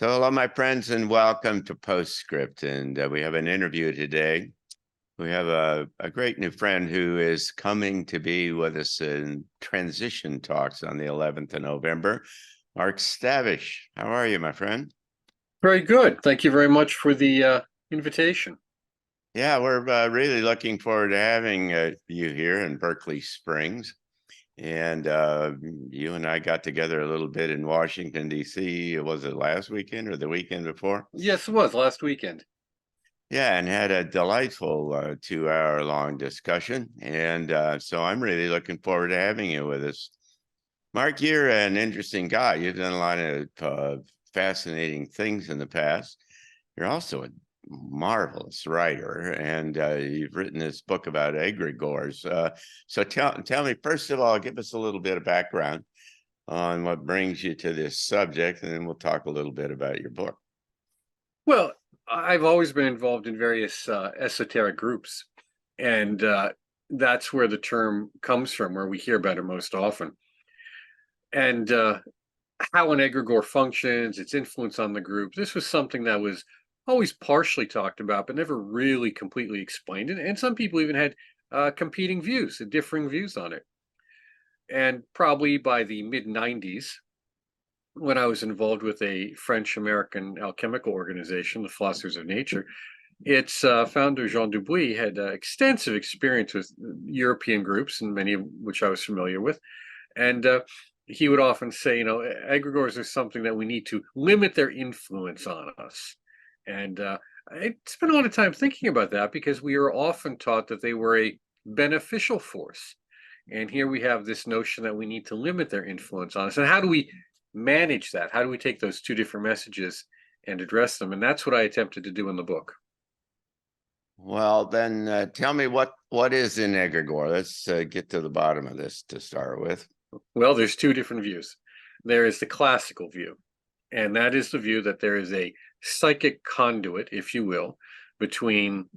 So, hello, my friends, and welcome to PostScript. And we have an interview today. We have a great new friend who is coming to be with us in transition talks on the 11th of November. Mark Stavish, how are you, my friend? Very good. Thank you very much for the invitation. Yeah, we're really looking forward to having you here in Berkeley Springs. And you and I got together a little bit in Washington, D.C. Was it last weekend or the weekend before? Yes, it was last weekend. Yeah, and had a delightful 2 hour long discussion. And so I'm really looking forward to having you with us. Mark, you're an interesting guy. You've done a lot of fascinating things in the past. You're also a marvelous writer, and you've written this book about egregores. So tell me, first of all, give us a little bit of background on what brings you to this subject, and then we'll talk a little bit about your book. Well, I've always been involved in various esoteric groups, and that's where the term comes from, where we hear about it most often. And how an egregore functions, its influence on the group. This was something that was always partially talked about, but never really completely explained. And some people even had competing views, differing views on it. And probably by the mid 90s, when I was involved with a French-American alchemical organization, the Philosophers of Nature, its founder, Jean Dubuis, had extensive experience with European groups, and many of which I was familiar with. And he would often say, egregores are something that we need to limit their influence on us. And I spent a lot of time thinking about that because we are often taught that they were a beneficial force. And here we have this notion that we need to limit their influence on us. And how do we manage that? How do we take those two different messages and address them? And that's what I attempted to do in the book. Well, then tell me what is an egregore? Let's get to the bottom of this to start with. Well, there's two different views. There is the classical view, and that is the view that there is a psychic conduit, if you will, between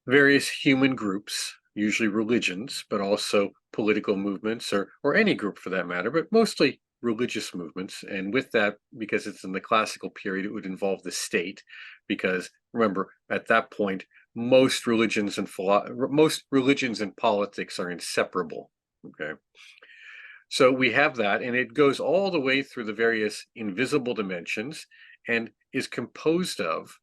various human groups, usually religions, but also political movements or any group for that matter, but mostly religious movements. And with that, because it's in the classical period, it would involve the state, because remember, at that point, most religions and politics are inseparable. Okay. So we have that, and it goes all the way through the various invisible dimensions and is composed of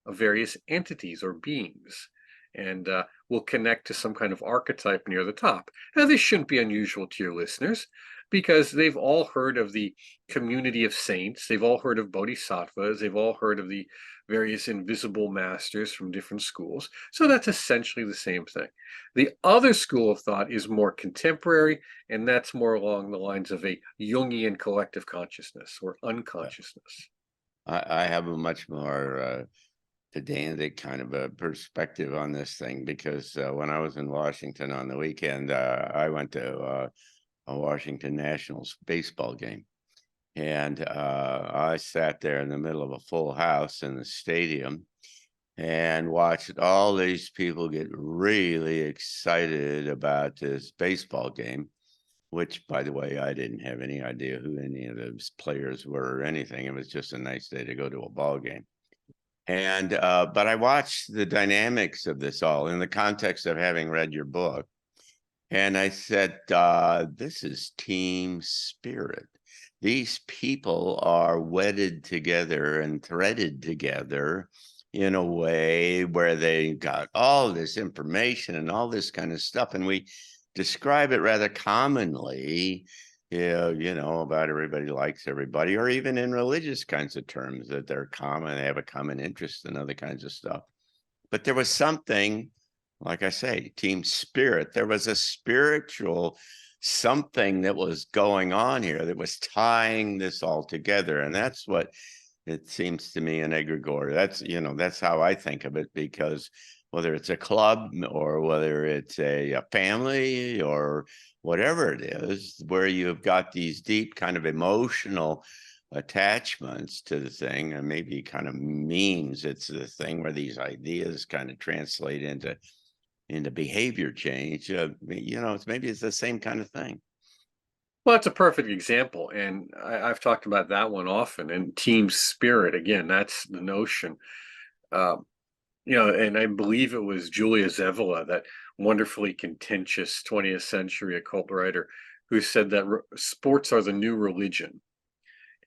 various entities or beings, and will connect to some kind of archetype near the top. Now, this shouldn't be unusual to your listeners because they've all heard of the community of saints, they've all heard of bodhisattvas, they've all heard of the various invisible masters from different schools. So that's essentially the same thing. The other school of thought is more contemporary, and that's more along the lines of a Jungian collective consciousness or unconsciousness. I have a much more pedantic kind of a perspective on this thing because when I was in Washington on the weekend, I went to a Washington Nationals baseball game. And I sat there in the middle of a full house in the stadium and watched all these people get really excited about this baseball game, which, by the way, I didn't have any idea who any of those players were or anything. It was just a nice day to go to a ball game. And but I watched the dynamics of this all in the context of having read your book. And I said, this is team spirit. These people are wedded together and threaded together in a way where they got all this information and all this kind of stuff. And we describe it rather commonly, about everybody likes everybody, or even in religious kinds of terms that they're common, they have a common interest in other kinds of stuff. But there was something, like I say, team spirit. There was a spiritual something that was going on here that was tying this all together. And that's what it seems to me an egregore. That's how I think of it, because whether it's a club or whether it's a family or whatever it is, where you've got these deep kind of emotional attachments to the thing, and maybe kind of means it's the thing where these ideas kind of translate into behavior change. It's maybe it's the same kind of thing. Well, that's a perfect example, and I've talked about that one often. And team spirit, again, that's the notion. Um, and I believe it was Julia Zavala, that wonderfully contentious 20th century occult writer, who said that sports are the new religion.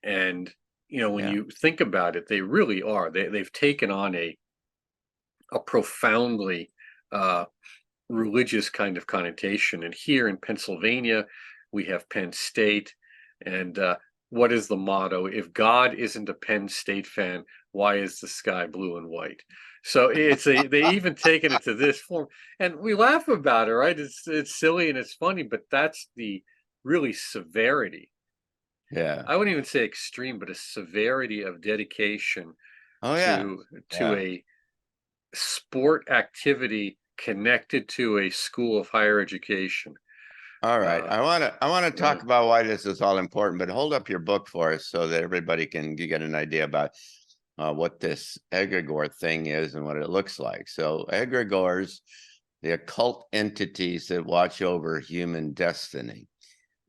And when Yeah. you think about it, they really are. They've taken on a profoundly uh, religious kind of connotation. And here in Pennsylvania, we have Penn State. And what is the motto? If God isn't a Penn State fan, why is the sky blue and white? So they even taken it to this form, and we laugh about it, right? It's silly and it's funny, but that's the really severity. Yeah. I wouldn't even say extreme, but a severity of dedication Oh yeah. to Yeah. a sport activity connected to a school of higher education. All right. Uh, I want to yeah. talk about why this is all important, but hold up your book for us so that everybody can get an idea about what this egregore thing is and what it looks like. So egregores, the occult entities that watch over human destiny.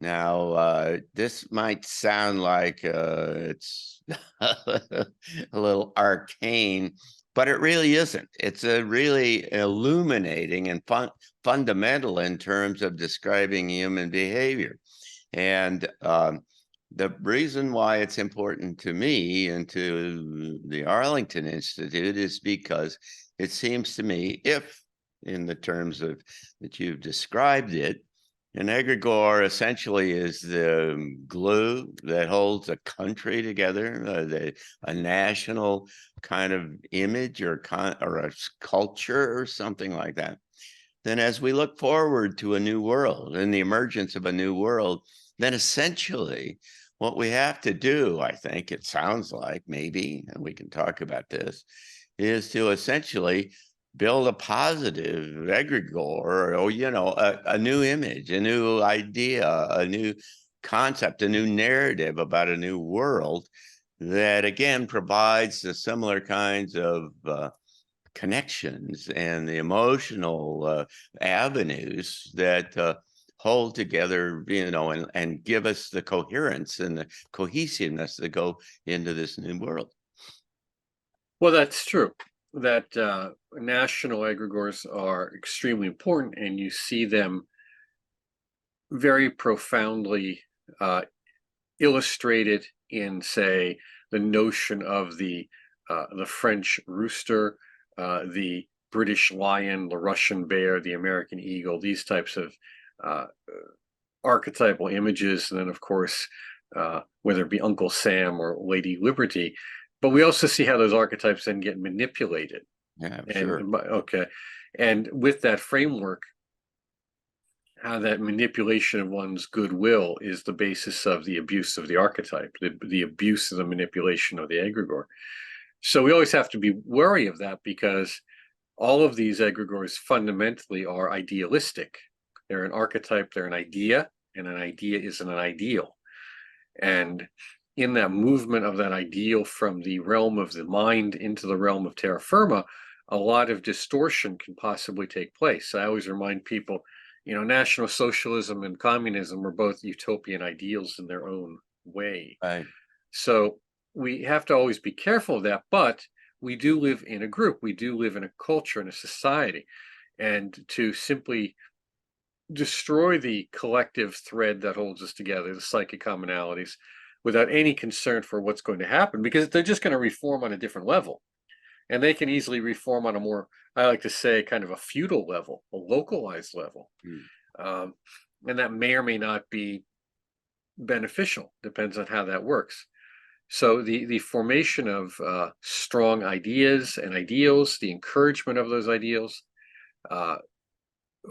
Now, this might sound like it's a little arcane, but it really isn't. It's a really illuminating and fundamental in terms of describing human behavior. And the reason why it's important to me and to the Arlington Institute is because it seems to me, if in the terms of that you've described it, an egregore essentially is the glue that holds a country together, a national kind of image or a culture or something like that. Then as we look forward to a new world and the emergence of a new world, then essentially what we have to do, I think it sounds like maybe, and we can talk about this, is to essentially build a positive egregore or, a new image, a new idea, a new concept, a new narrative about a new world that again provides the similar kinds of connections and the emotional avenues that hold together, and give us the coherence and the cohesiveness that go into this new world. Well, that's true. That national egregores are extremely important, and you see them very profoundly uh, illustrated in, say, the notion of the French rooster, the British lion, the Russian bear, the American eagle. These types of uh, archetypal images, and then of course, whether it be Uncle Sam or Lady Liberty. But we also see how those archetypes then get manipulated. Yeah, And sure. okay, and with that framework, how that manipulation of one's goodwill is the basis of the abuse of the archetype, the abuse of the manipulation of the egregore. So we always have to be wary of that, because all of these egregores fundamentally are idealistic. They're an archetype, they're an idea, and an idea isn't an ideal. And in that movement of that ideal from the realm of the mind into the realm of terra firma, a lot of distortion can possibly take place. I always remind people, National Socialism and communism are both utopian ideals in their own way. Right. So we have to always be careful of that, but we do live in a group, we do live in a culture, in a society. And to simply destroy the collective thread that holds us together, the psychic commonalities, without any concern for what's going to happen, because they're just going to reform on a different level. And they can easily reform on a more, I like to say, kind of a feudal level, a localized level. Mm. Um, and that may or may not be beneficial, depends on how that works. So the formation of strong ideas and ideals, the encouragement of those ideals, uh,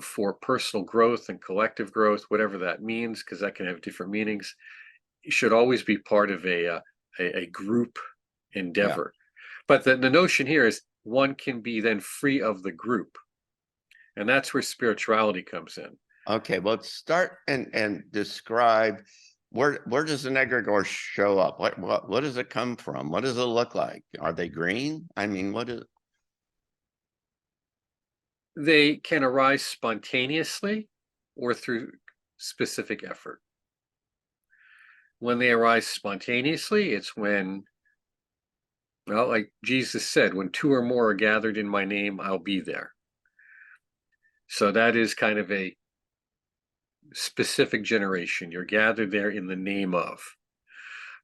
for personal growth and collective growth, whatever that means, because that can have different meanings, should always be part of a group Yeah. endeavor. But the notion here is one can be then free of the group, and that's where spirituality comes in. Okay. Well, start and describe where does an egregore show up? What does it come from? What does it look like? Are they green? I mean, what is? They can arise spontaneously or through specific effort. When they arise spontaneously, it's when, well, like Jesus said, when two or more are gathered in my name, I'll be there. So that is kind of a specific generation. You're gathered there in the name of.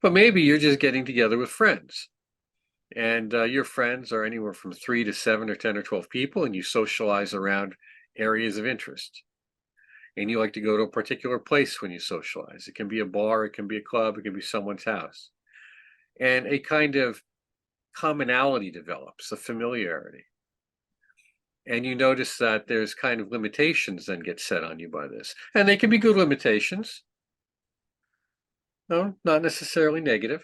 But maybe you're just getting together with friends. And your friends are anywhere from 3 to 7 or 10 or 12 people, and you socialize around areas of interest. And you like to go to a particular place when you socialize. It can be a bar, it can be a club, it can be someone's house. And a kind of commonality develops, a familiarity. And you notice that there's kind of limitations then get set on you by this. And they can be good limitations. No, not necessarily negative.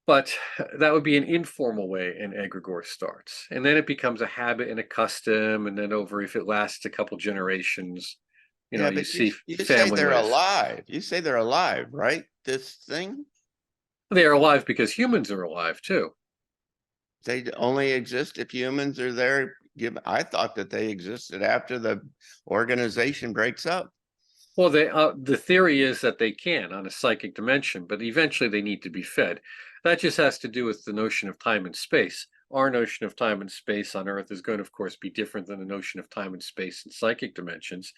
But that would be an informal way an egregore starts. And then it becomes a habit and a custom. And then over, if it lasts a couple generations, Yeah, you but you, see you say family they're ways. alive. You say they're alive, right? This thing, They are alive because humans are alive too. they only exist if humans are there. I thought that they existed after the organization breaks up. Well, the theory is that they can on a psychic dimension, but eventually they need to be fed. That just has to do with the notion of time and space. Our notion of time and space on Earth is going to, of course, be different than the notion of time and space in psychic dimensions.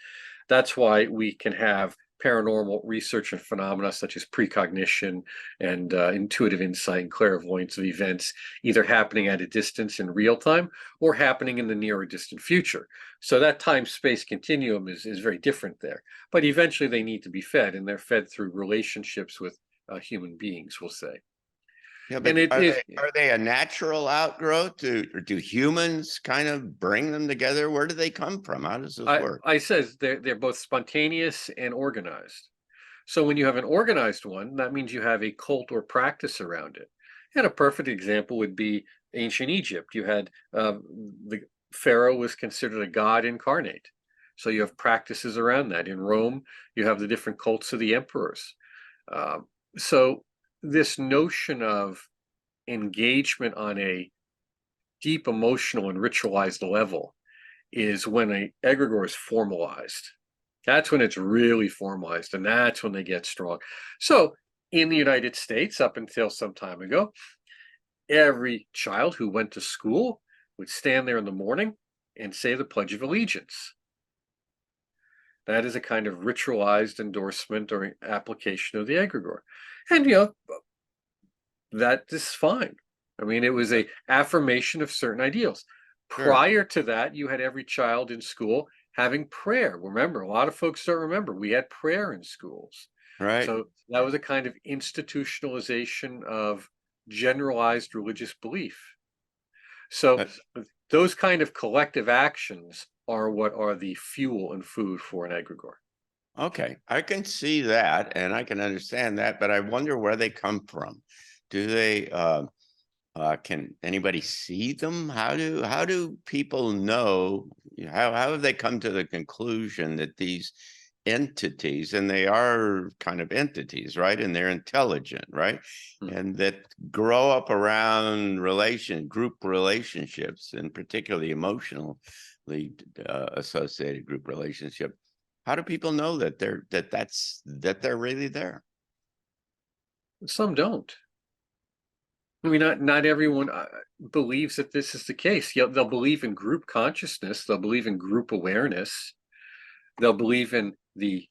That's why we can have paranormal research and phenomena such as precognition and intuitive insight and clairvoyance of events either happening at a distance in real time or happening in the near or distant future. So that time-space continuum is very different there. But eventually they need to be fed, and they're fed through relationships with human beings, we'll say. Yeah, And but it is, are they a natural outgrowth? Do humans kind of bring them together? Where do they come from? How does this work? I says they're both spontaneous and organized. So when you have an organized one, that means you have a cult or practice around it. And a perfect example would be ancient Egypt. You had the pharaoh was considered a god incarnate. So you have practices around that. In Rome, you have the different cults of the emperors. Um, so this notion of engagement on a deep emotional and ritualized level is when a egregore is formalized. That's when it's really formalized, and that's when they get strong. So in the United States, up until some time ago, every child who went to school would stand there in the morning and say the Pledge of Allegiance. That is a kind of ritualized endorsement or application of the egregore. And that is fine. I mean, it was a affirmation of certain ideals. Sure. Prior to that, you had every child in school having prayer. Remember, a lot of folks don't remember, we had prayer in schools. Right. So that was a kind of institutionalization of generalized religious belief. So those kind of collective actions are what are the fuel and food for an egregore. Okay, I can see that and I can understand that, but I wonder where they come from. Do they can anybody see them? How do people know? How have they come to the conclusion that these entities, and they are kind of entities, right? And they're intelligent, right? Hmm. And that grow up around group relationships, and particularly emotionally associated group relationship. How do people know that they're really there? Some don't. I mean, not everyone believes that this is the case. Yeah, they'll believe in group consciousness. They'll believe in group awareness. They'll believe in the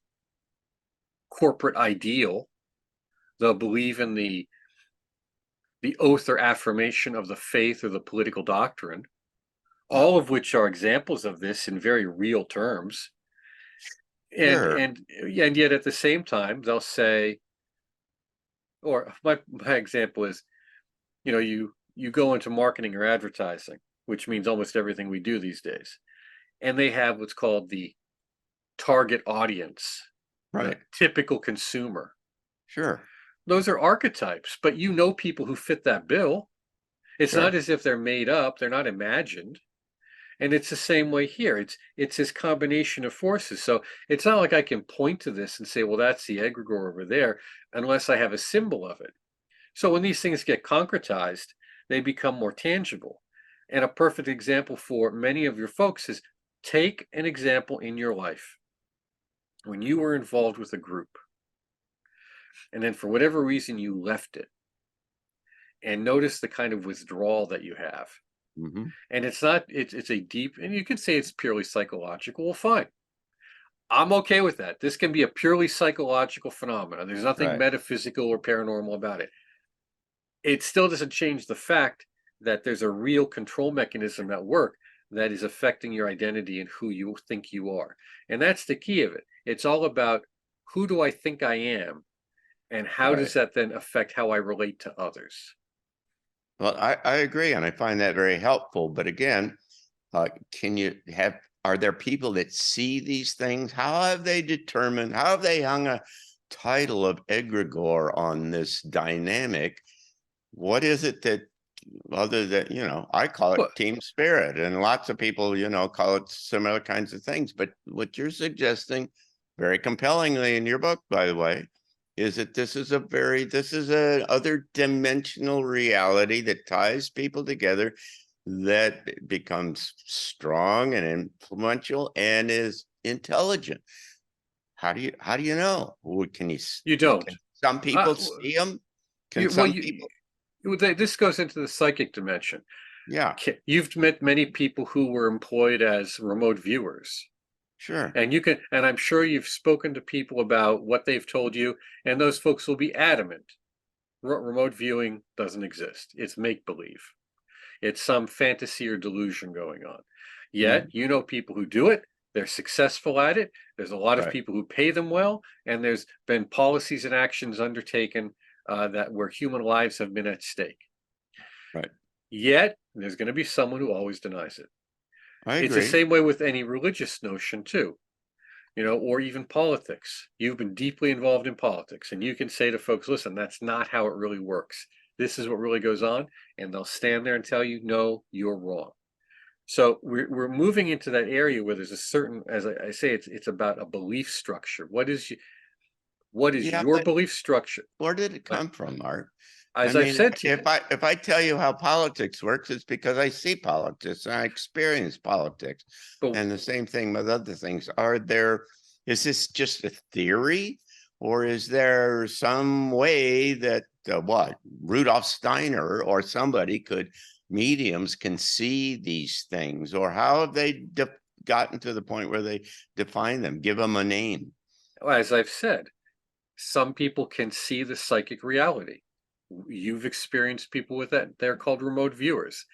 corporate ideal. They'll believe in the oath or affirmation of the faith or the political doctrine, all of which are examples of this in very real terms. And Sure. and yet at the same time, they'll say, or my example is, you go into marketing or advertising, which means almost everything we do these days, and they have what's called the target audience, the Right. typical consumer. Sure. Those are archetypes, but people who fit that bill. It's not Sure. as if they're made up, they're not imagined. And it's the same way here. It's this combination of forces. So it's not like I can point to this and say, well, that's the egregore over there, unless I have a symbol of it. So when these things get concretized, they become more tangible. And a perfect example for many of your folks is take an example in your life when you were involved with a group. and then for whatever reason you left it, and notice the kind of withdrawal that you have. Hmm. And it's not, it's a deep, and you could say it's purely psychological. Well, fine. I'm okay with that. This can be a purely psychological phenomenon. There's nothing Right. metaphysical or paranormal about it. It still doesn't change the fact that there's a real control mechanism at work that is affecting your identity and who you think you are. And that's the key of it. It's all about, who do I think I am? And how Right. does that then affect how I relate to others? Well, I agree, and I find that very helpful. But again, can you have, are there people that see these things? How have they determined, how have they hung a title of egregor on this dynamic? What is it that, other than, I call it Well, team spirit, and lots of people, call it similar kinds of things. But what you're suggesting very compellingly in your book, by the way, is that this is a other dimensional reality that ties people together, that becomes strong and influential and is intelligent. How do you know? Can you don't. can some people Uh, see them? Can you, well, some you, people? this goes into the psychic dimension. Yeah, You've met many people who were employed as remote viewers. sure. And and I'm sure you've spoken to people about what they've told you, and those folks will be adamant. Remote viewing doesn't exist. It's make believe. It's some fantasy or delusion going on. Yet, Mm, you know people who do it, they're successful at it. There's a lot of right, people who pay them well, and there's been policies and actions undertaken that where human lives have been at stake. right. Yet, there's going to be someone who always denies it. I It's the agree. same way with any religious notion, too, or even politics. You've been deeply involved in politics, and you can say to folks, listen, that's not how it really works. This is what really goes on. And they'll stand there and tell you, no, you're wrong. So we're moving into that area where there's a certain, as I say, it's about a belief structure. What is Yeah, your but belief structure? where did it But come from, Art? I as I've mean, said to you, if I tell you how politics works, it's because I see politics and I experience politics. but And the same thing with other things. Is this just a theory, or is there some way that what Rudolf Steiner or somebody mediums can see these things, or how have they gotten to the point where they define them, give them a name? as I've said, some people can see the psychic reality. You've experienced people with that. They're called remote viewers.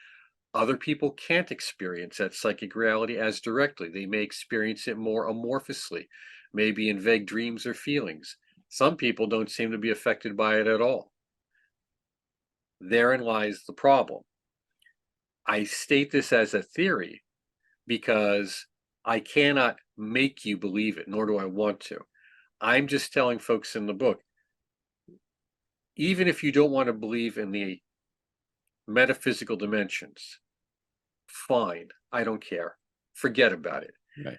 Other people can't experience that psychic reality as directly. They may experience it more amorphously, maybe in vague dreams or feelings. Some people don't seem to be affected by it at all. Therein lies the problem. I state this as a theory because I cannot make you believe it, nor do I want to. I'm just telling folks in the book, even if you don't want to believe in the metaphysical dimensions, fine, I don't care. Forget about it. Right.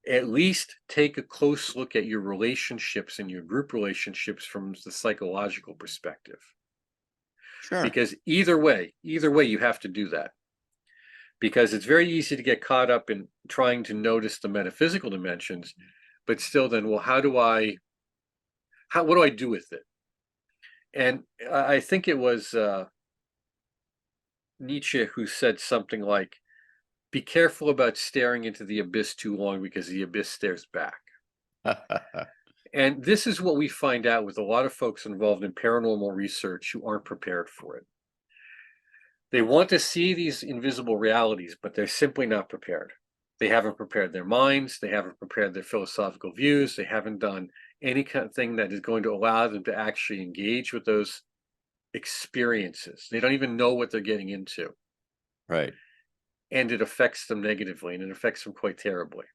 At least take a close look at your relationships and your group relationships from the psychological perspective. Sure. Because either way, you have to do that. Because it's very easy to get caught up in trying to notice the metaphysical dimensions, but still then, well, what do I do with it? And I think it was Nietzsche who said something like, be careful about staring into the abyss too long because the abyss stares back. And this is what we find out with a lot of folks involved in paranormal research who aren't prepared for it. They want to see these invisible realities, but they're simply not prepared. They haven't prepared their minds, they haven't prepared their philosophical views, they haven't done any kind of thing that is going to allow them to actually engage with those experiences. They don't even know what they're getting into. Right. And it affects them negatively, and it affects them quite terribly.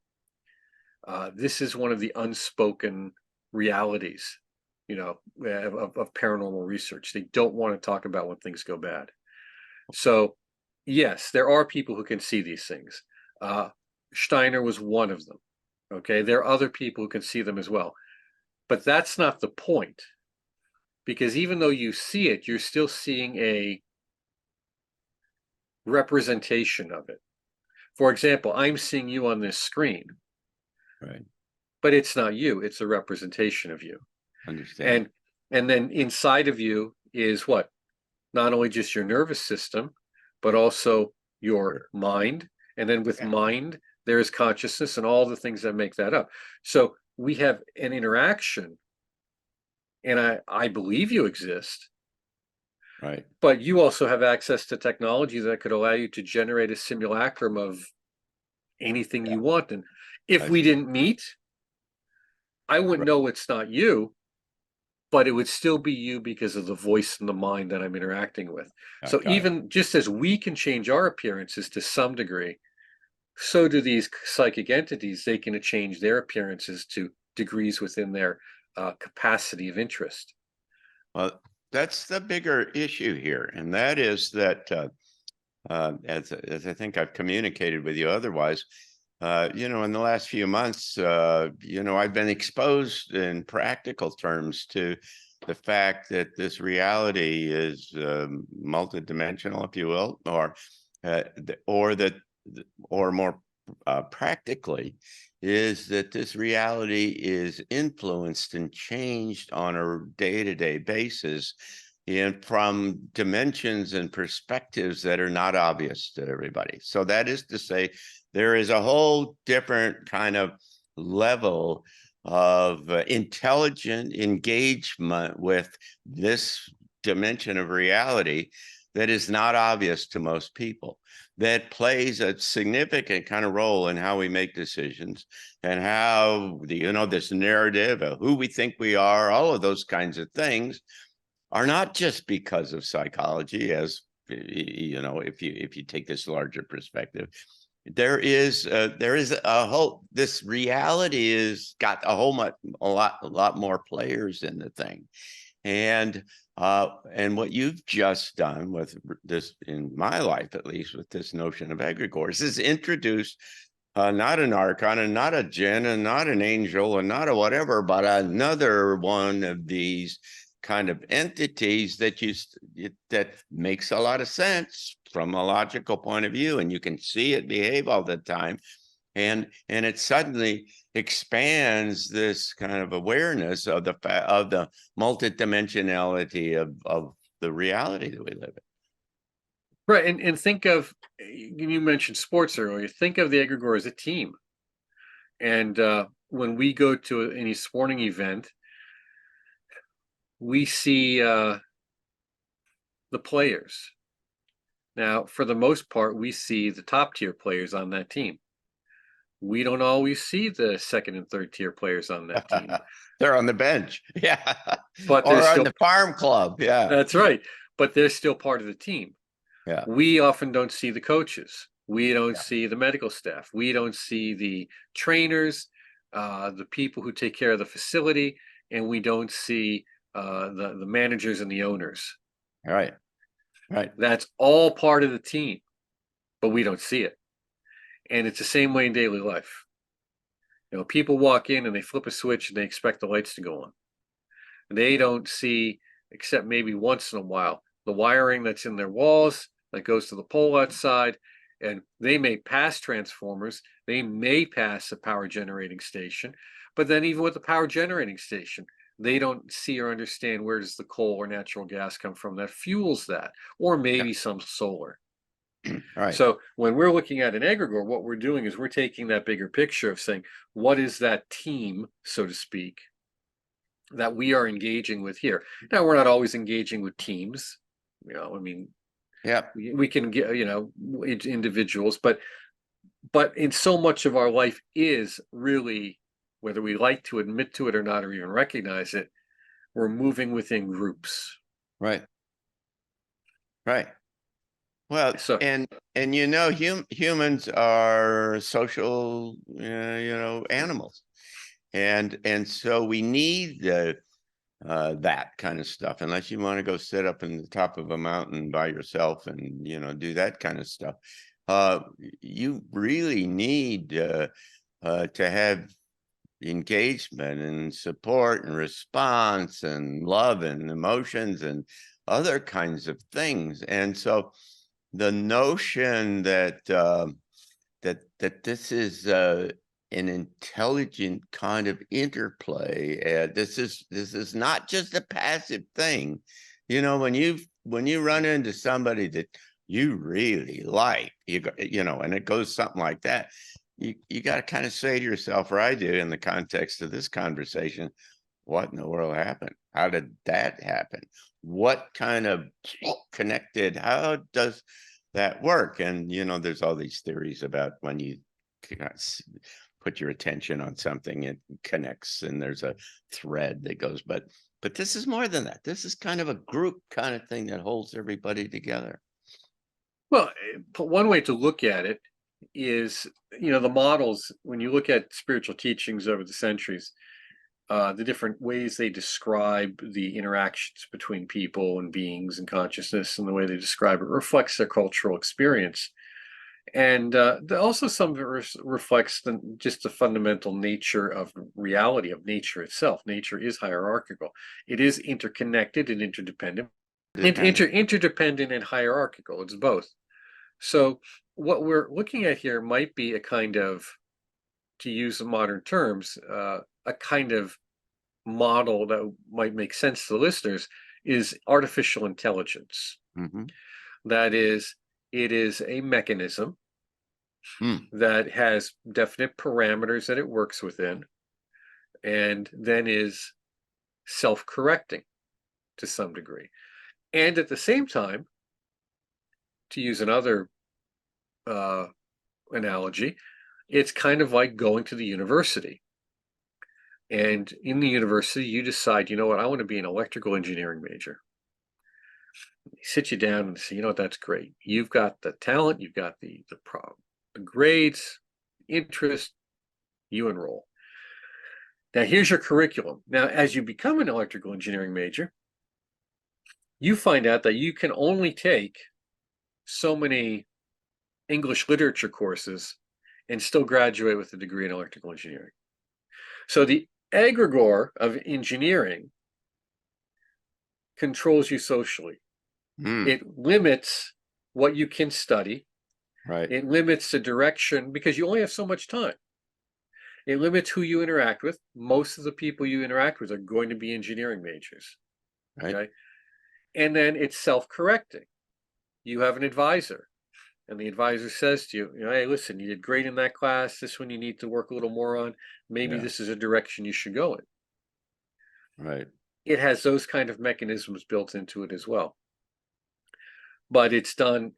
This is one of the unspoken realities, of paranormal research. They don't want to talk about when things go bad. So, yes, there are people who can see these things. Steiner was one of them. Okay, there are other people who can see them as well, but that's not the point. Because even though you see it, you're still seeing a representation of it. For example, I'm seeing you on this screen, Right. but it's not you, it's a representation of you. Understand. And And then inside of you is what? Not only just your nervous system, but also your mind. And then with mind, there is consciousness and all the things that make that up. So we have an interaction, and I believe you exist, Right. but you also have access to technology that could allow you to generate a simulacrum of anything Yeah. you want. And if we didn't meet, I wouldn't know it's not you, but it would still be you because of the voice and the mind that I'm interacting with. I So got it. even just as we can change our appearances to some degree, so do these psychic entities. They can change their appearances to degrees within their capacity of interest. Well, that's the bigger issue here, and that is that as I think I've communicated with you otherwise, in the last few months, I've been exposed in practical terms to the fact that this reality is multidimensional, if you will, or more practically, is that this reality is influenced and changed on a day-to-day basis and from dimensions and perspectives that are not obvious to everybody. So that is to say, there is a whole different kind of level of intelligent engagement with this dimension of reality that is not obvious to most people, that plays a significant kind of role in how we make decisions and how this narrative of who we think we are, all of those kinds of things are not just because of psychology, as if you take this larger perspective. There is a whole, this reality is got a lot more players in the thing. And what you've just done with this, in my life at least, with this notion of egregores, is introduced not an archon and not a jinn and not an angel and not a whatever, but another one of these kind of entities that makes a lot of sense from a logical point of view, and you can see it behave all the time, and it suddenly expands this kind of awareness of the multidimensionality of the reality that we live in. Right. And think of, you mentioned sports earlier, think of the egregore as a team. And when we go to any sporting event, we see the players. Now, for the most part, we see the top tier players on that team. We don't always see the second and third tier players on that team. They're on the bench. Yeah. But or on the farm club. Yeah. That's right. But they're still part of the team. Yeah. We often don't see the coaches. We don't see the medical staff. We don't see the trainers, the people who take care of the facility, and we don't see the managers and the owners. Right. That's all part of the team, but we don't see it. And it's the same way in daily life. People walk in and they flip a switch and they expect the lights to go on. They don't see, except maybe once in a while, the wiring that's in their walls that goes to the pole outside. And they may pass transformers, they may pass a power generating station, but then even with the power generating station, they don't see or understand where does the coal or natural gas come from that fuels that, or maybe some solar. Right. So when we're looking at an egregore, what we're doing is we're taking that bigger picture of saying, what is that team, so to speak, that we are engaging with here? Now, we're not always engaging with teams. Yeah. We can get, individuals, but in so much of our life is really, whether we like to admit to it or not, or even recognize it, we're moving within groups. Right. Well, So, and humans are social, animals, and so we need that kind of stuff. Unless you want to go sit up in the top of a mountain by yourself and do that kind of stuff, you really need to have engagement and support and response and love and emotions and other kinds of things. And so the notion that that this is an intelligent kind of interplay. This is not just a passive thing. You know, when you run into somebody that you really like, you know, and it goes something like that, you got to kind of say to yourself, or I do in the context of this conversation, what in the world happened? How did that happen? What kind of connected? How does that work? And, you know, there's all these theories about when you put your attention on something, it connects and there's a thread that goes, but this is more than that. This is kind of a group kind of thing that holds everybody together. Well, one way to look at it is, you know, the models, when you look at spiritual teachings over the centuries, the different ways they describe the interactions between people and beings and consciousness, and the way they describe it reflects their cultural experience. And also some of it reflects just the fundamental nature of reality of nature itself. Nature is hierarchical. It is interconnected and interdependent. Interdependent and hierarchical. It's both. So what we're looking at here might be a kind of, to use the modern terms, a kind of model that might make sense to the listeners is artificial intelligence. Mm-hmm. That is, it is a mechanism that has definite parameters that it works within, and then is self-correcting to some degree. And at the same time, to use another analogy, it's kind of like going to the university. And in the university, you decide, you know what, I want to be an electrical engineering major. They sit you down and say, you know what, that's great. You've got the talent, you've got the grades, interest, you enroll. Now, here's your curriculum. Now, as you become an electrical engineering major, you find out that you can only take so many English literature courses and still graduate with a degree in electrical engineering. So the egregor of engineering controls you socially. It limits what you can study. Right. It limits the direction because you only have so much time. It limits who you interact with. Most of the people you interact with are going to be engineering majors. Right. Okay. And then it's self-correcting. You have an advisor, and the advisor says to you, hey, listen, you did great in that class. This one you need to work a little more on. Maybe this is a direction you should go in. Right. It has those kind of mechanisms built into it as well. But it's done,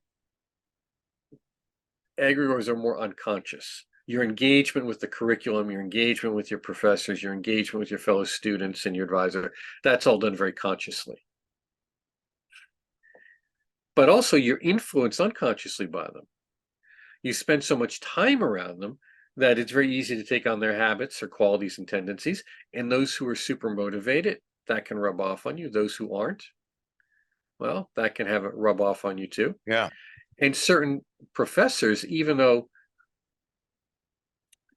egregores are more unconscious. Your engagement with the curriculum, your engagement with your professors, your engagement with your fellow students and your advisor, that's all done very consciously. But also you're influenced unconsciously by them. You spend so much time around them that it's very easy to take on their habits or qualities and tendencies. And those who are super motivated, that can rub off on you. Those who aren't, well, that can have it rub off on you too. Yeah. And certain professors, even though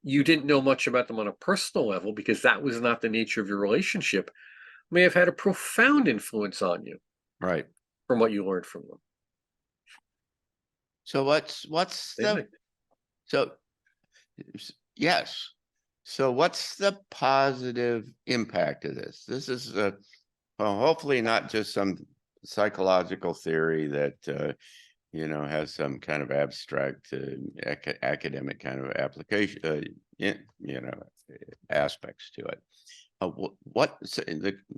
you didn't know much about them on a personal level because that was not the nature of your relationship, may have had a profound influence on you. Right. From what you learned from them. So what's the so yes. So what's the positive impact of this? This is well, hopefully not just some psychological theory that you know, has some kind of abstract academic kind of application, you know, aspects to it.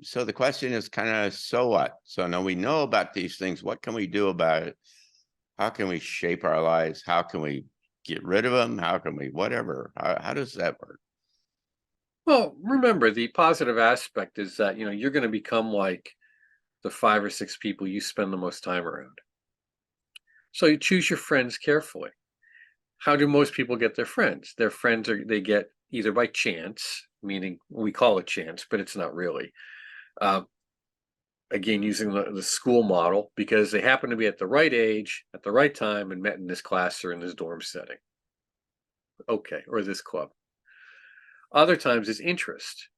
So the question is kind of, so what? So now we know about these things. What can we do about it? How can we shape our lives? How can we get rid of them? How can we whatever? How does that work? Well, remember, the positive aspect is that, you know, you're going to become like the 5 or 6 people you spend the most time around. So you choose your friends carefully. How do most people get their friends? Their friends they get either by chance, meaning we call it chance, but it's not really. Again, using the school model, because they happen to be at the right age, at the right time, and met in this class or in this dorm setting. Okay, or this club. Other times it's interest.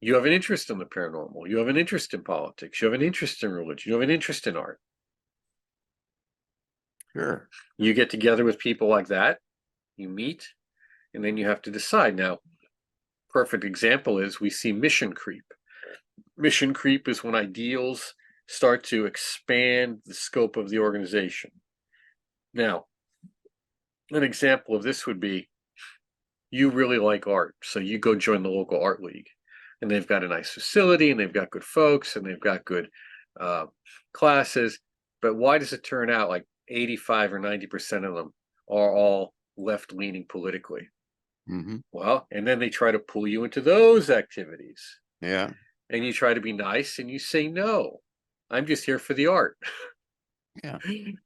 You have an interest in the paranormal. You have an interest in politics. You have an interest in religion. You have an interest in art. Sure. You get together with people like that. You meet. And then you have to decide. Now, perfect example is we see mission creep. Mission creep is when ideals start to expand the scope of the organization. Now, an example of this would be you really like art, so you go join the local art league, and they've got a nice facility, and they've got good folks, and they've got good classes. But why does it turn out like 85 or 90% of them are all left-leaning politically? Well, and then they try to pull you into those activities. Yeah. And you try to be nice, and you say, no, I'm just here for the art. Yeah.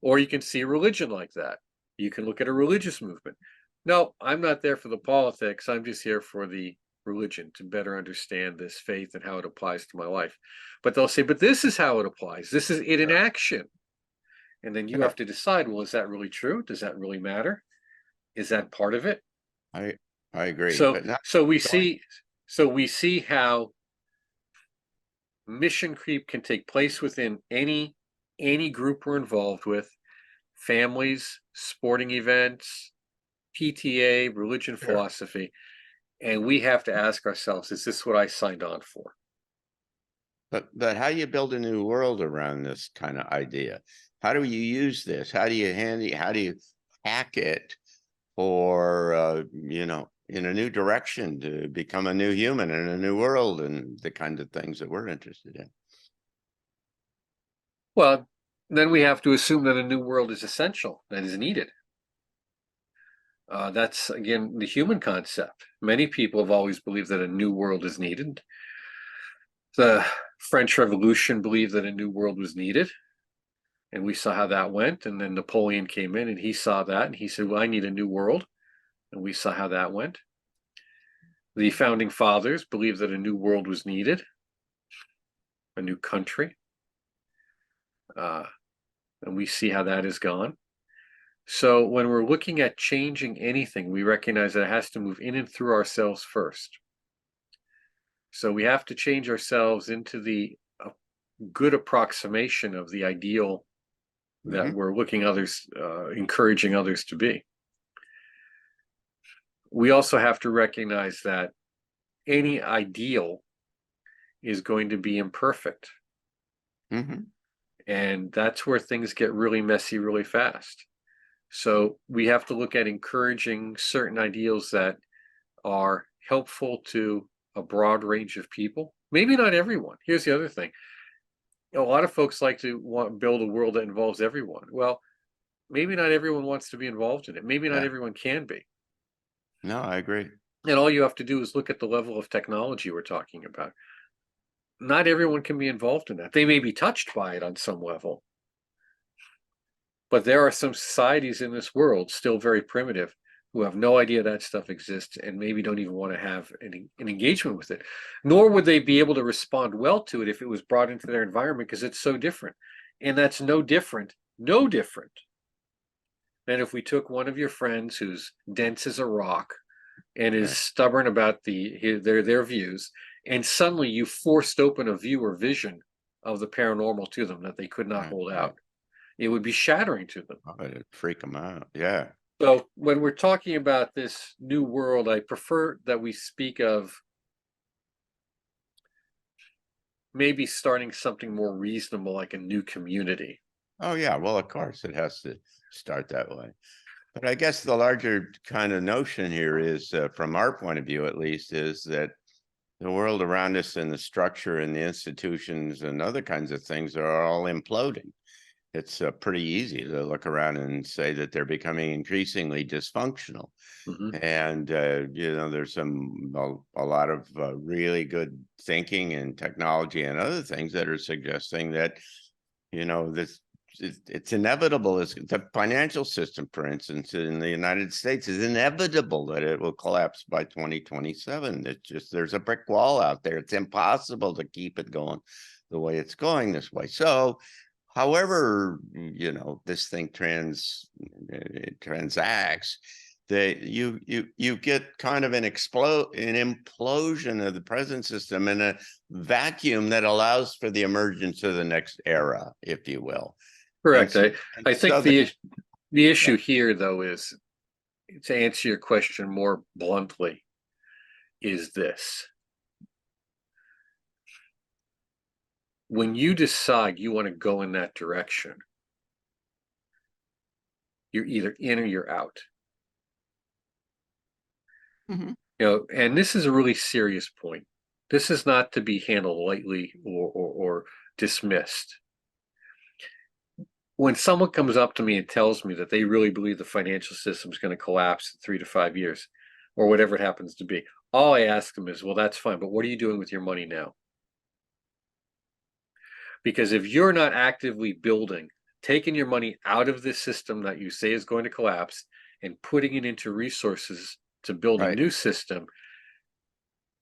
Or you can see a religion like that. You can look at a religious movement. No, I'm not there for the politics. I'm just here for the religion to better understand this faith and how it applies to my life. But they'll say, but this is how it applies. This is it in action. And then you have to decide, well, is that really true? Does that really matter? Is that part of it? I agree. So, but not so we see how mission creep can take place within any group we're involved with, families, sporting events, PTA, religion, philosophy, and we have to ask ourselves, is this what I signed on for? But how do you build a new world around this kind of idea? How do you use this? How do you hack it for in a new direction to become a new human in a new world and the kind of things that we're interested in? Well, then we have to assume that a new world is essential, that is needed. That's, again, the human concept. Many people have always believed that a new world is needed. The French Revolution believed that a new world was needed, and we saw how that went. And then Napoleon came in, and he saw that, and he said, well, I need a new world. And we saw how that went. The founding fathers believed that a new world was needed, a new country. And we see how that has gone. So when we're looking at changing anything, we recognize that it has to move in and through ourselves first. So we have to change ourselves into the good approximation of the ideal that we're encouraging others to be. We also have to recognize that any ideal is going to be imperfect. And that's where things get really messy really fast. So we have to look at encouraging certain ideals that are helpful to a broad range of people. Maybe not everyone. Here's the other thing. A lot of folks like to build a world that involves everyone. Well, maybe not everyone wants to be involved in it. Maybe not everyone can be. No, I agree. And all you have to do is look at the level of technology we're talking about. Not everyone can be involved in that. They may be touched by it on some level. But there are some societies in this world still very primitive who have no idea that stuff exists and maybe don't even want to have an engagement with it. Nor would they be able to respond well to it if it was brought into their environment, because it's so different. And that's no different than if we took one of your friends who's dense as a rock and is stubborn about their views, and suddenly you forced open a view or vision of the paranormal to them that they could not hold out. It would be shattering to them. Oh, it'd freak them out. Yeah. So when we're talking about this new world, I prefer that we speak of maybe starting something more reasonable, like a new community. Oh, yeah. Well, of course, it has to start that way. But I guess the larger kind of notion here is, from our point of view, at least, is that the world around us and the structure and the institutions and other kinds of things are all imploding. It's pretty easy to look around and say that they're becoming increasingly dysfunctional. And, there's a lot of really good thinking and technology and other things that are suggesting that, it's inevitable. The financial system, for instance, in the United States is inevitable that it will collapse by 2027. It's just, there's a brick wall out there. It's impossible to keep it going the way it's going this way. So, however, this thing transacts, that you get kind of an implosion of the present system in a vacuum that allows for the emergence of the next era, if you will. Correct. I think the issue here, though, is to answer your question more bluntly, is this. When you decide you want to go in that direction, you're either in or you're out. Mhm. You know, and this is a really serious point. This is not to be handled lightly or dismissed. When someone comes up to me and tells me that they really believe the financial system is going to collapse in 3 to 5 years, or whatever it happens to be, all I ask them is, well, that's fine, but what are you doing with your money now? Because if you're not actively building, taking your money out of this system that you say is going to collapse and putting it into resources to build a Right. new system,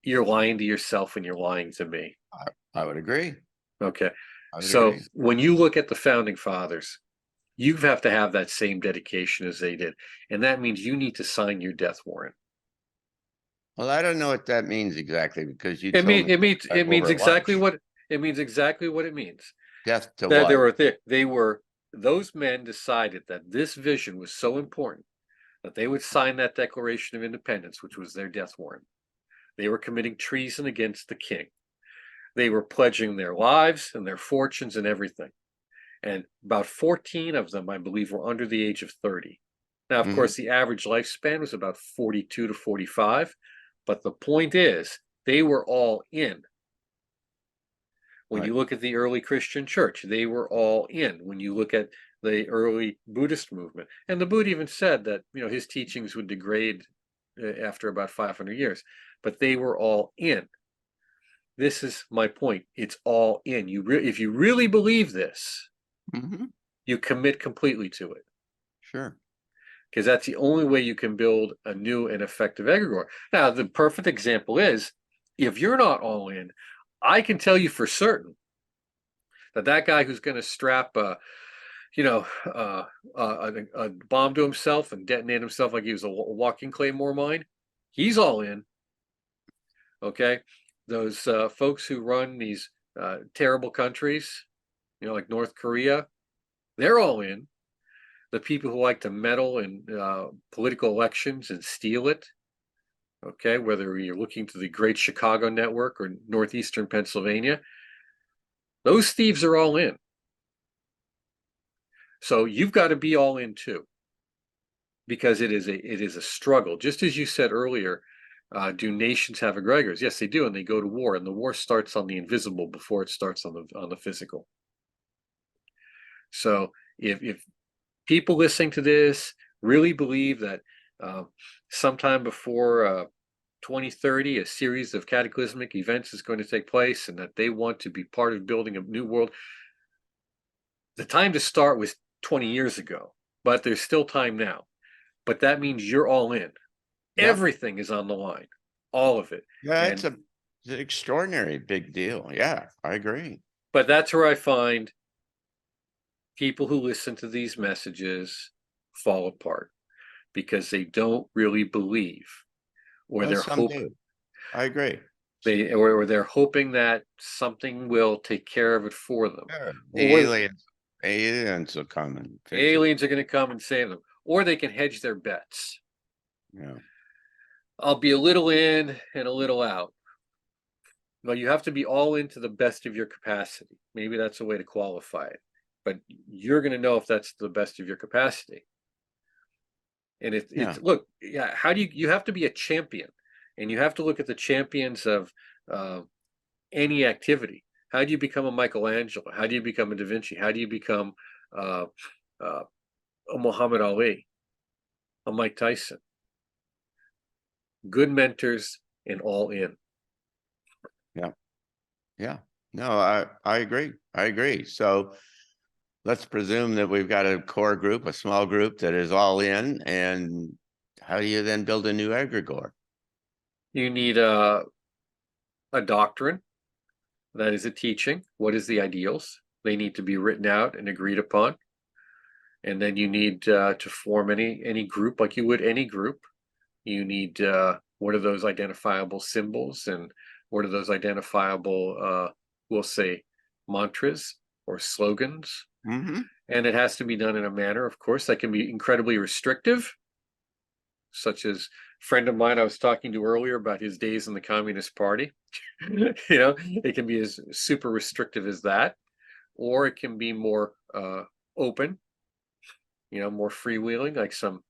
you're lying to yourself and you're lying to me. I would agree. Okay. I would So agree. when you look at the founding fathers, you have to have that same dedication as they did. And that means you need to sign your death warrant. Well, I don't know what that means exactly because you It told means me it means that it means over exactly lunch. what it means exactly what it means. Death to That what? they were those men decided that this vision was so important that they would sign that Declaration of Independence, which was their death warrant. They were committing treason against the king. They were pledging their lives and their fortunes and everything. And about 14 of them, I believe, were under the age of 30. Now, of Mhm. course, the average lifespan was about 42 to 45. But the point is, they were all in. When Right. you look at the early Christian church, they were all in. When you look at the early Buddhist movement, and the Buddha even said that his teachings would degrade after about 500 years, but they were all in. This is my point. It's all in. If you really believe this, Mhm. you commit completely to it, Sure. because that's the only way you can build a new and effective egregor. Now, the perfect example is if you're not all in, I can tell you for certain that guy who's going to strap you know, a bomb to himself and detonate himself like he was a walking claymore mine, he's all in. Okay, those folks who run these terrible countries, like North Korea, they're all in. The people who like to meddle in political elections and steal it, okay, whether you're looking to the Great Chicago Network or Northeastern Pennsylvania, those thieves are all in. So you've got to be all in too, because it is a struggle. Just as you said earlier, do nations have egregors? Yes, they do, and they go to war, and the war starts on the invisible before it starts on the physical. So if people listening to this really believe that uh, sometime before 2030, a series of cataclysmic events is going to take place, and that they want to be part of building a new world, the time to start was 20 years ago, but there's still time now. But that means you're all in. Yep. Everything is on the line, all of it. Yeah, And it's an extraordinary big deal. Yeah, I agree. but that's where I find people who listen to these messages fall apart, because they don't really believe, or Well, they're some hope do. I agree. or they're hoping that something will take care of it for them. Sure. The Or aliens will come and fix it. aliens are going to come and save them, or they can hedge their bets. Yeah. I'll be a little in and a little out. Well, you have to be all into the best of your capacity. Maybe that's a way to qualify it. But you're going to know if that's the best of your capacity. And Yeah. look, yeah, how do you have to be a champion, and you have to look at the champions of uh, any activity. How do you become a Michelangelo? How do you become a Da Vinci? How do you become uh, uh, a Muhammad Ali, a Mike Tyson? Good mentors and all in. Yeah. Yeah. No, I agree. I agree. So let's presume that we've got a core group, a small group that is all in. And how do you then build a new egregore? You need a doctrine, that is a teaching. What is the ideals? They need to be written out and agreed upon. And then you need to form any group like you would any group. You need what are those identifiable symbols, and what are those identifiable, we'll say, mantras or slogans. Hmm. And it has to be done in a manner, of course, that can be incredibly restrictive, such as a friend of mine I was talking to earlier about his days in the Communist Party. It can be as super restrictive as that, or it can be more open, more freewheeling, like some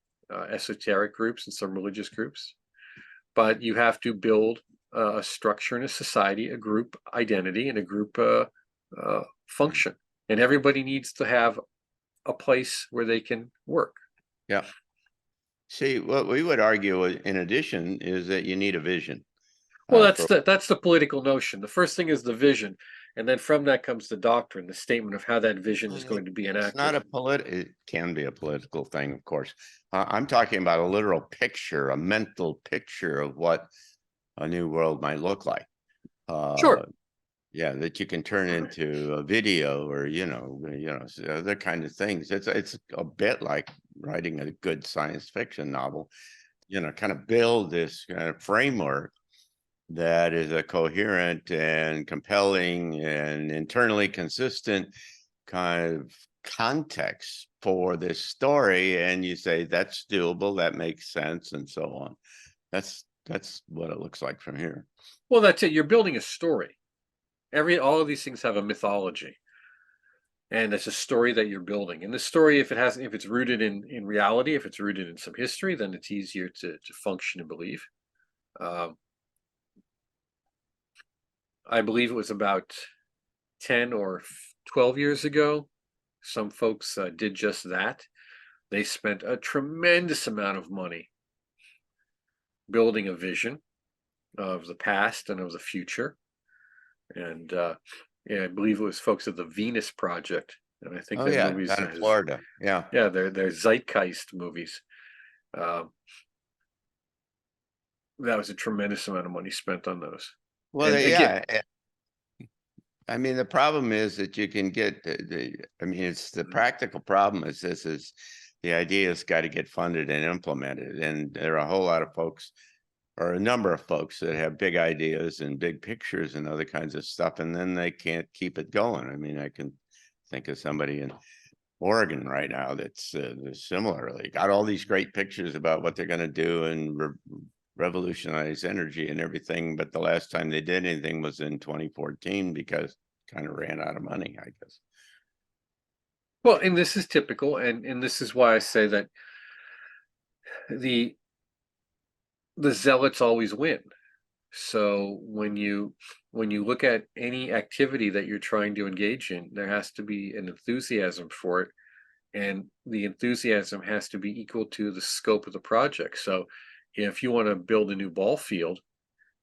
esoteric groups and some religious groups. But you have to build a structure in a society, a group identity, and a group function. And everybody needs to have a place where they can work. Yeah. See, what we would argue in addition is that you need a vision. Well, that's the political notion. The first thing is the vision, and then from that comes the doctrine, the statement of how that vision is going to be enacted. It's not it can be a political thing, of course. I'm talking about a literal picture, a mental picture of what a new world might look like. Sure. Yeah, that you can turn into a video or other kind of things. It's a bit like writing a good science fiction novel. Kind of build this kind of framework that is a coherent and compelling and internally consistent kind of context for this story, and you say that's doable, that makes sense, and so on. That's what it looks like from here. Well, that's it. You're building a story. All of these things have a mythology, and it's a story that you're building. And the story, if it's rooted in reality, if it's rooted in some history, then it's easier to function and believe. I believe it was about 10 or 12 years ago, some folks did just that. They spent a tremendous amount of money building a vision of the past and of the future. And I believe it was folks at the Venus Project. And I think movies out of Florida. Yeah. Yeah, they're Zeitgeist movies. That was a tremendous amount of money spent on those. Well, I mean, the problem is that you can get it's the practical problem is the idea has got to get funded and implemented. And there are a whole lot of folks, or a number of folks, that have big ideas and big pictures and other kinds of stuff, and then they can't keep it going. I mean, I can think of somebody in Oregon right now that's similarly got all these great pictures about what they're going to do and revolutionize energy and everything, but the last time they did anything was in 2014 because kind of ran out of money, I guess. Well, and this is typical, and this is why I say that the zealots always win. So when you look at any activity that you're trying to engage in, there has to be an enthusiasm for it, and the enthusiasm has to be equal to the scope of the project. So if you want to build a new ball field,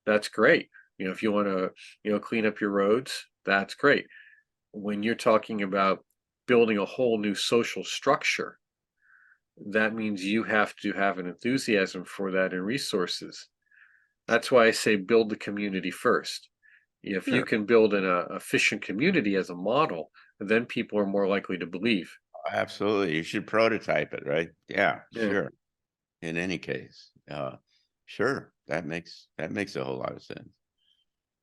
that's great. If you want to clean up your roads, that's great. When you're talking about building a whole new social structure, that means you have to have an enthusiasm for that and resources. That's why I say build the community first. If you can build an efficient community as a model, then people are more likely to believe. Absolutely. You should prototype it, right? Yeah. Sure. In any case, sure. That makes a whole lot of sense.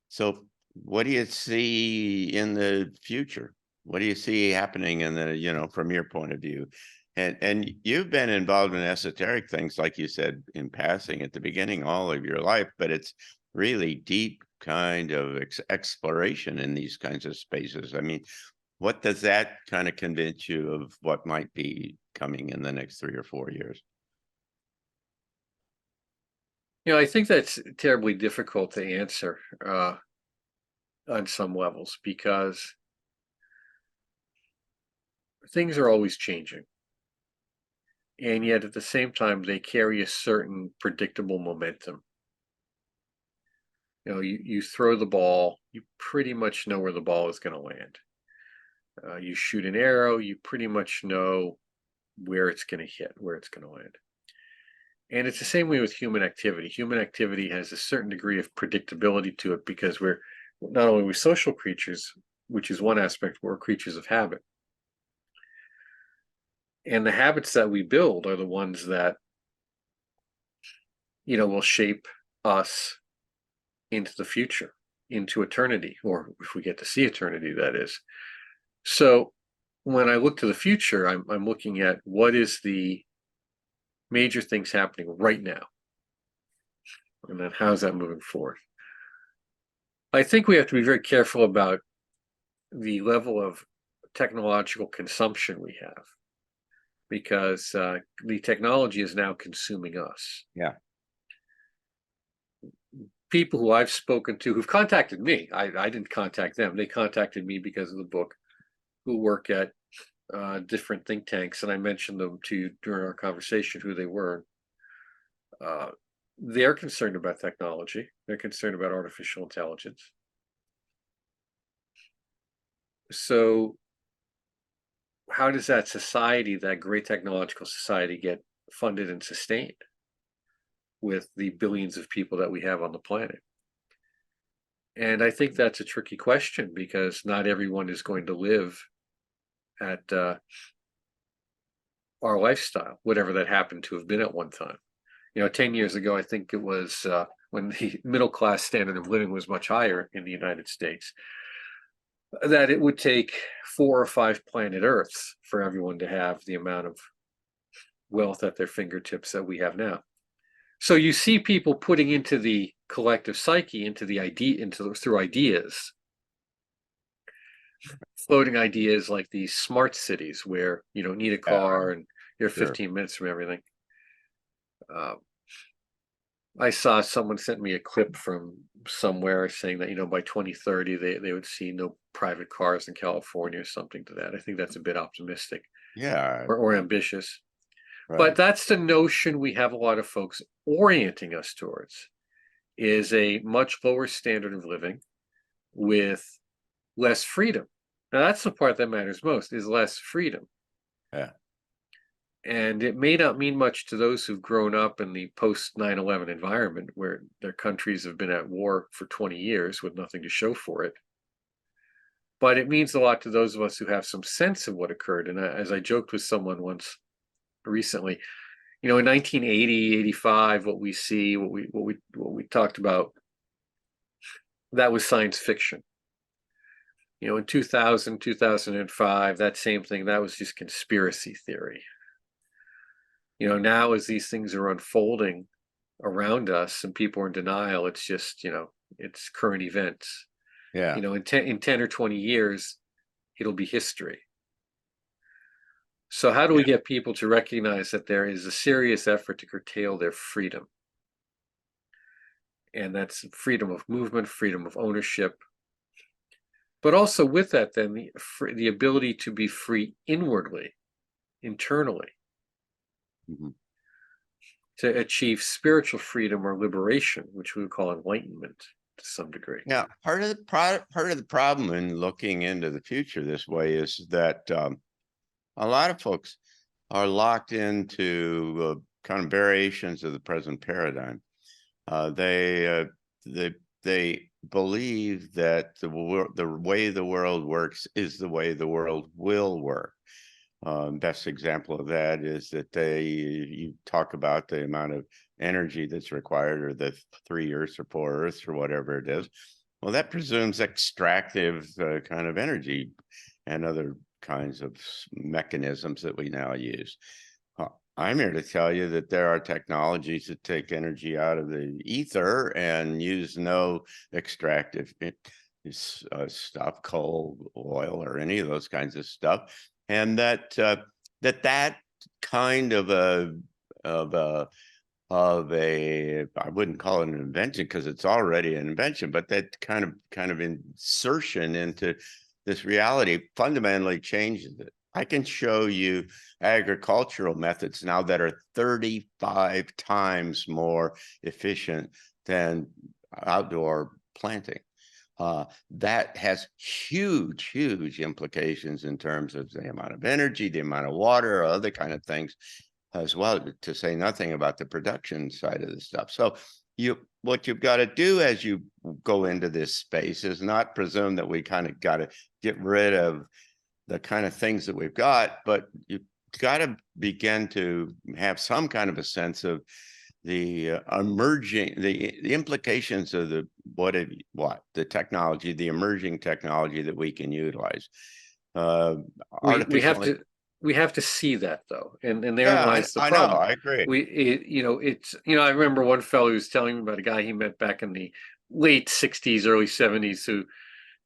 So what do you see in the future? What do you see happening in the, from your point of view? And you've been involved in esoteric things, like you said, in passing at the beginning, all of your life, but it's really deep kind of exploration in these kinds of spaces. I mean, what does that kind of convince you of what might be coming in the next 3 or 4 years? I think that's terribly difficult to answer on some levels, because things are always changing. And yet at the same time, they carry a certain predictable momentum. You throw the ball, you pretty much know where the ball is going to land. You shoot an arrow, you pretty much know where it's going to hit, where it's going to land. And it's the same way with human activity. Human activity has a certain degree of predictability to it, because we're not only social creatures, which is one aspect, we're creatures of habit. And the habits that we build are the ones that, will shape us into the future, into eternity, or if we get to see eternity, that is. So when I look to the future, I'm looking at what is the major things happening right now. And then how's that moving forward? I think we have to be very careful about the level of technological consumption we have, because the technology is now consuming us. Yeah. People who I've spoken to who've contacted me, I didn't contact them. They contacted me because of the book, who work at different think tanks, and I mentioned them to you during our conversation who they were. They're concerned about technology. They're concerned about artificial intelligence. So how does that society, that great technological society, get funded and sustained with the billions of people that we have on the planet? And I think that's a tricky question, because not everyone is going to live at our lifestyle, whatever that happened to have been at one time. 10 years ago, I think it was when the middle class standard of living was much higher in the United States, that it would take 4 or 5 planet Earths for everyone to have the amount of wealth at their fingertips that we have now. So you see people putting into the collective psyche, into the idea, through ideas, floating ideas like these smart cities where you don't need a car and you're 15 minutes from everything. I saw someone sent me a clip from somewhere saying that, by 2030, they would see no private cars in California or something to that. I think that's a bit optimistic. Yeah. Or ambitious. Right. But that's the notion we have a lot of folks orienting us towards, is a much lower standard of living with less freedom. Now, that's the part that matters most, is less freedom. Yeah. And it may not mean much to those who've grown up in the post 9/11 environment, where their countries have been at war for 20 years with nothing to show for it. But it means a lot to those of us who have some sense of what occurred. And as I joked with someone once recently, in 1980, 85, what we see, what we talked about, that was science fiction. In 2000, 2005, that same thing, that was just conspiracy theory. Now as these things are unfolding around us and people are in denial, it's just, it's current events. Yeah. In 10 or 20 years, it'll be history. So how do we get people to recognize that there is a serious effort to curtail their freedom? And that's freedom of movement, freedom of ownership. But also with that, then, the ability to be free inwardly, internally, to achieve spiritual freedom or liberation, which we would call enlightenment to some degree. Now, part of the problem in looking into the future this way is that a lot of folks are locked into kind of variations of the present paradigm. They believe that the way the world works is the way the world will work. Best example of that is that you talk about the amount of energy that's required, or the 3 Earths or 4 Earths or whatever it is. Well, that presumes extractive kind of energy and other kinds of mechanisms that we now use. I'm here to tell you that there are technologies that take energy out of the ether and use no extractive stuff, coal, oil, or any of those kinds of stuff, and that kind of a I wouldn't call it an invention because it's already an invention, but that kind of insertion into this reality fundamentally changes it. I can show you agricultural methods now that are 35 times more efficient than outdoor planting. That has huge implications in terms of the amount of energy, the amount of water, or other kind of things as well, to say nothing about the production side of the stuff. So what you've got to do as you go into this space is not presume that we kind of got to get rid of the kind of things that we've got, but you've got to begin to have some kind of a sense of the the implications of the technology, the emerging technology that we can utilize. We have to we have to see that though, and therein Yeah, lies the I know, problem. I agree. I remember one fellow who was telling me about a guy he met back in the late 60s, early 70s, who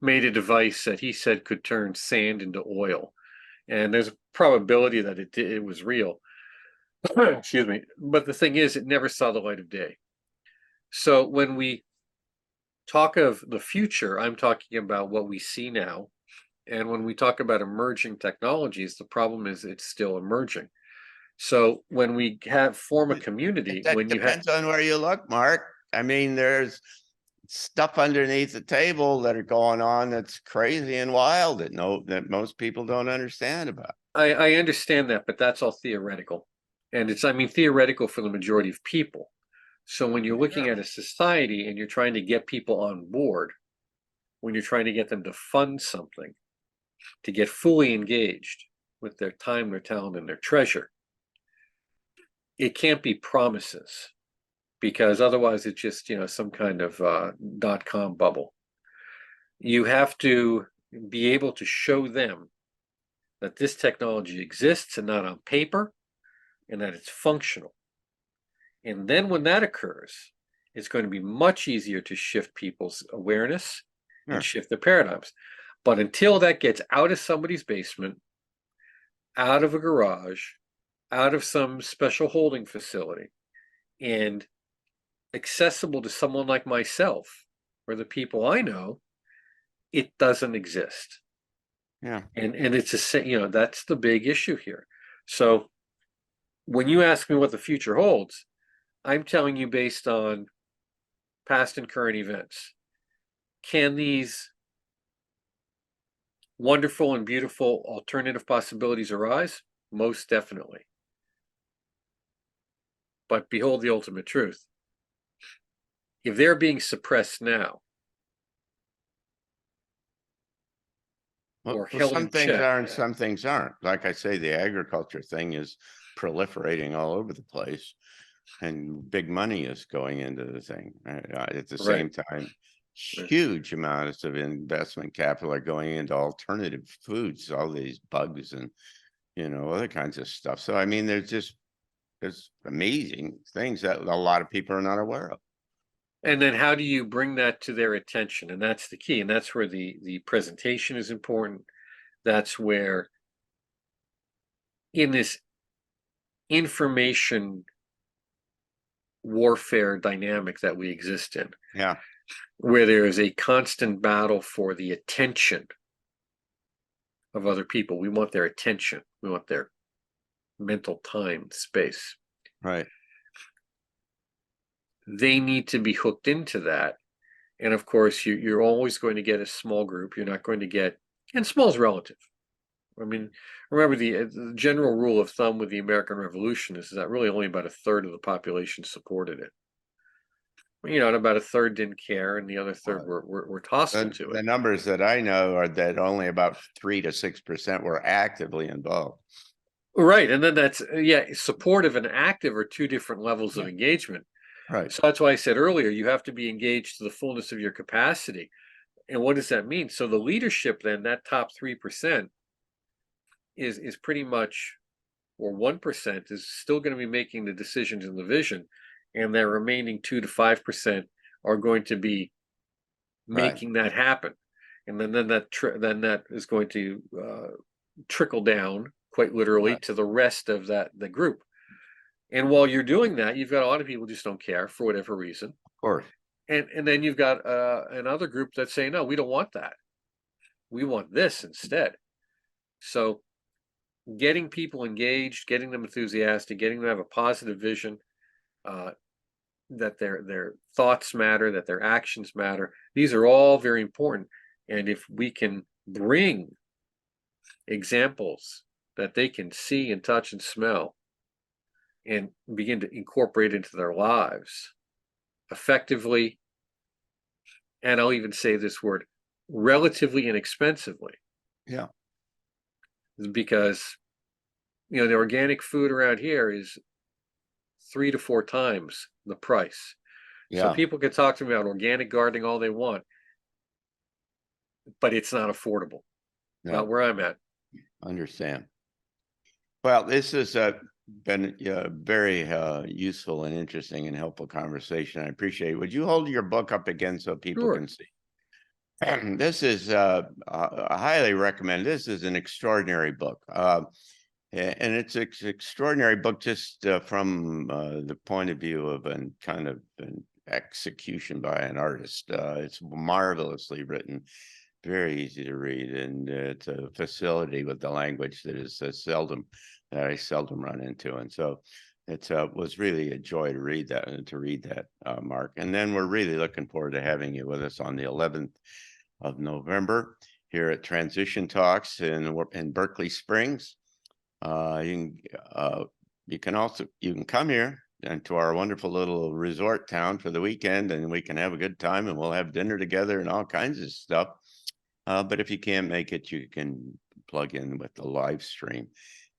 made a device that he said could turn sand into oil. And there's a probability that it was real. Excuse me. But the thing is, it never saw the light of day. So when we talk of the future, I'm talking about what we see now. And when we talk about emerging technologies, the problem is it's still emerging. So when we form a community, That when you have, depends on where you look, Mark. I mean, there's stuff underneath the table that are going on that's crazy and wild that most people don't understand about. I understand that, but that's all theoretical. And it's, I mean, theoretical for the majority of people. So when you're looking Yeah. at a society and you're trying to get people on board, when you're trying to get them to fund something, to get fully engaged with their time, their talent, and their treasure, it can't be promises, because otherwise it's just, some kind of .com bubble. You have to be able to show them that this technology exists and not on paper, and that it's functional. And then when that occurs, it's going to be much easier to shift people's awareness and Sure. shift their paradigms. But until that gets out of somebody's basement, out of a garage, out of some special holding facility, and accessible to someone like myself or the people I know, it doesn't exist. Yeah. And it's that's the big issue here. So when you ask me what the future holds, I'm telling you based on past and current events. Can these wonderful and beautiful alternative possibilities arise? Most definitely. But behold the ultimate truth. If they're being suppressed now or Well, held some in things check, are and some things aren't. Like I say, the agriculture thing is proliferating all over the place, and big money is going into the thing. At the right? same time, Right. huge amounts of investment capital are going into alternative foods, all these bugs and other kinds of stuff. So I mean, there's amazing things that a lot of people are not aware of. And then how do you bring that to their attention? And that's the key. And that's where the presentation is important. That's where in this information warfare dynamic that we exist in, Yeah, where there is a constant battle for the attention of other people. We want their attention. We want their mental time, space. right. They need to be hooked into that. And of course, you're always going to get a small group. You're not going to get, and small is relative. I mean, remember the general rule of thumb with the American Revolution is that really only about a third of the population supported it. And about a third didn't care, and the other third were tossed into The it. numbers that I know are that only about 3 to 6% were actively involved. Right, and then that's supportive and active are two different levels of Yeah. engagement. Right. So that's why I said earlier, you have to be engaged to the fullness of your capacity. And what does that mean? So the leadership, then, that top 3% is pretty much, or 1% is still going to be making the decisions in the vision, and their remaining 2 to 5% are going to be Right. making that happen. And then that is going to trickle down quite literally Right. to the rest of the group. And while you're doing that, you've got a lot of people just don't care for whatever reason. Of course. And then you've got another group that say, no, we don't want that. We want this instead. So getting people engaged, getting them enthusiastic, getting them to have a positive vision, that their thoughts matter, that their actions matter. These are all very important. And if we can bring examples that they can see and touch and smell and begin to incorporate into their lives effectively, and I'll even say this word, relatively inexpensively, Yeah. because the organic food around here is 3 to 4 times the price. So Yeah. people can talk to me about organic gardening all they want, but it's not affordable. Not No, where I'm at. understand. Well, this has been a very useful and interesting and helpful conversation. I appreciate it. Would you hold your book up again so people Sure. can see? This is I highly recommend. This is an extraordinary book, and it's an extraordinary book just from the point of view of an kind of an execution by an artist. It's marvelously written, very easy to read, and it's a facility with the language that is that I seldom run into, and so it was really a joy to read that, Mark. And then we're really looking forward to having you with us on the 11th of November here at Transition Talks in Berkeley Springs. You can come here and to our wonderful little resort town for the weekend, and we can have a good time, and we'll have dinner together and all kinds of stuff. But if you can't make it, you can plug in with the live stream,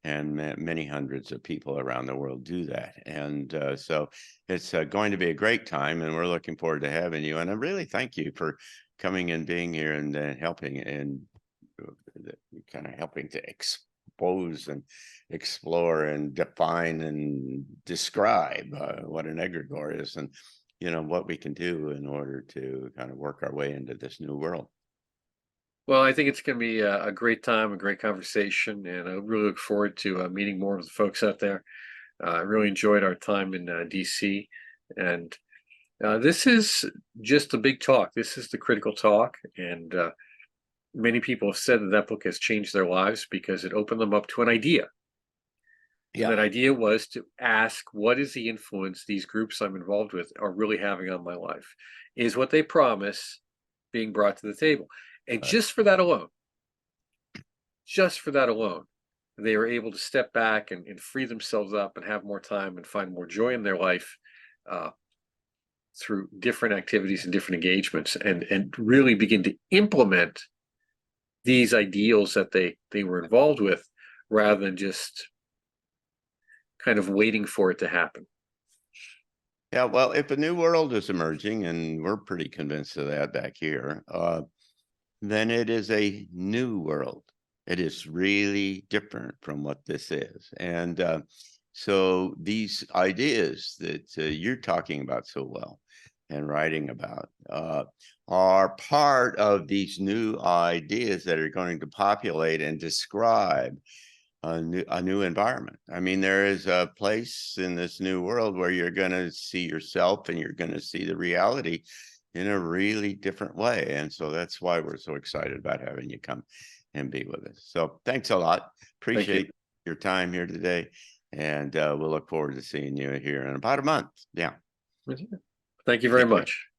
and many hundreds of people around the world do that. And so it's going to be a great time, and we're looking forward to having you. And I really thank you for coming and being here and helping and kind of helping to expose and explore and define and describe what an egregor is, and what we can do in order to kind of work our way into this new world. Well, I think it's going to be a great time, a great conversation, and I really look forward to meeting more of the folks out there. I really enjoyed our time in DC, and this is just a big talk. This is the critical talk, and many people have said that that book has changed their lives because it opened them up to an idea. And that idea was to ask, what is the influence these groups I'm involved with are really having on my life? Is what they promise being brought to the table? And just for that alone, they are able to step back and free themselves up and have more time and find more joy in their life through different activities and different engagements, and really begin to implement these ideals that they were involved with, rather than just kind of waiting for it to happen. Yeah, well, if a new world is emerging, and we're pretty convinced of that back here, then it is a new world. It is really different from what this is. And so these ideas that you're talking about so well and writing about are part of these new ideas that are going to populate and describe a new environment. I mean, there is a place in this new world where you're going to see yourself and you're going to see the reality in a really different way. And so that's why we're so excited about having you come and be with us. So thanks a lot. Appreciate your time here today. And we'll look forward to seeing you here in about a month. Yeah. Thank you very much.